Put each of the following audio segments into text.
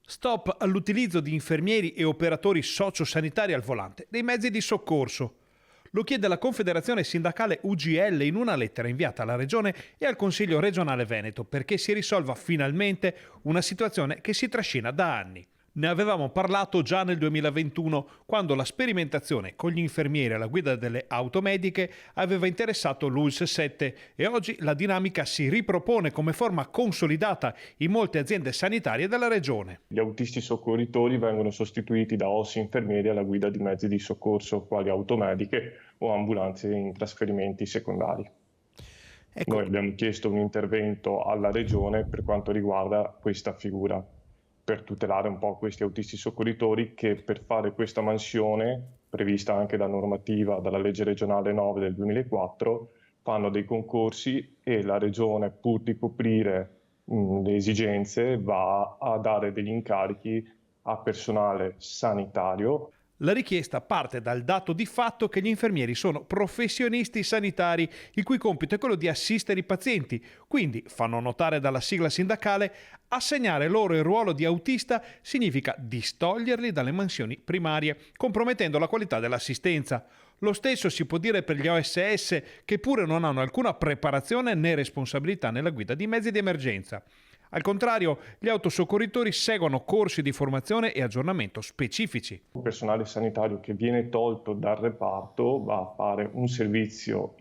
Stop all'utilizzo di infermieri e operatori sociosanitari al volante dei mezzi di soccorso. Lo chiede la Confederazione Sindacale UGL in una lettera inviata alla Regione e al Consiglio regionale Veneto perché si risolva finalmente una situazione che si trascina da anni. Ne avevamo parlato già nel 2021, quando la sperimentazione con gli infermieri alla guida delle auto mediche aveva interessato l'ULSS 7 e oggi la dinamica si ripropone come forma consolidata in molte aziende sanitarie della regione. Gli autisti soccorritori vengono sostituiti da OSS infermieri alla guida di mezzi di soccorso, quali automediche o ambulanze in trasferimenti secondari. Ecco, Noi abbiamo chiesto un intervento alla Regione per quanto riguarda questa figura, per tutelare un po' questi autisti soccorritori che per fare questa mansione, prevista anche da normativa dalla legge regionale 9 del 2004, fanno dei concorsi e la Regione, pur di coprire le esigenze, va a dare degli incarichi a personale sanitario. la richiesta parte dal dato di fatto che gli infermieri sono professionisti sanitari, il cui compito è quello di assistere i pazienti, quindi, fanno notare dalla sigla sindacale, assegnare loro il ruolo di autista significa distoglierli dalle mansioni primarie, compromettendo la qualità dell'assistenza. Lo stesso si può dire per gli OSS, che pure non hanno alcuna preparazione né responsabilità nella guida di mezzi di emergenza. Al contrario, gli autosoccorritori seguono corsi di formazione e aggiornamento specifici. Il personale sanitario che viene tolto dal reparto va a fare un servizio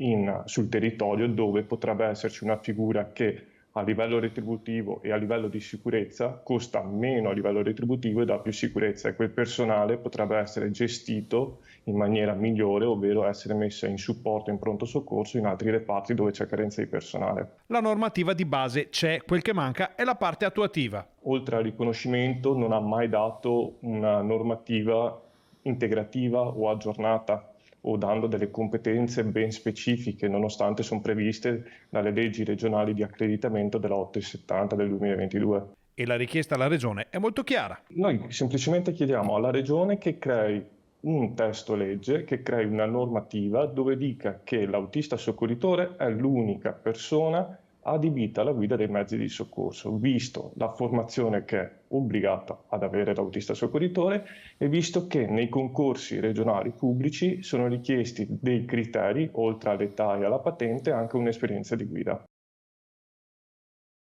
sul territorio dove potrebbe esserci una figura che a livello retributivo e a livello di sicurezza costa meno a livello retributivo e dà più sicurezza, e quel personale potrebbe essere gestito in maniera migliore, ovvero essere messo in supporto in pronto soccorso in altri reparti dove c'è carenza di personale. La normativa di base c'è, quel che manca è la parte attuativa. Oltre al riconoscimento non ha mai dato una normativa integrativa o aggiornata o dando delle competenze ben specifiche, nonostante sono previste dalle leggi regionali di accreditamento della 870 del 2022. E la richiesta alla Regione è molto chiara. Noi semplicemente chiediamo alla Regione che crei un testo legge, che crei una normativa dove dica che l'autista soccorritore è l'unica persona adibita alla guida dei mezzi di soccorso, visto la formazione che è obbligata ad avere l'autista soccorritore e visto che nei concorsi regionali pubblici sono richiesti dei criteri, oltre all'età e alla patente, anche un'esperienza di guida.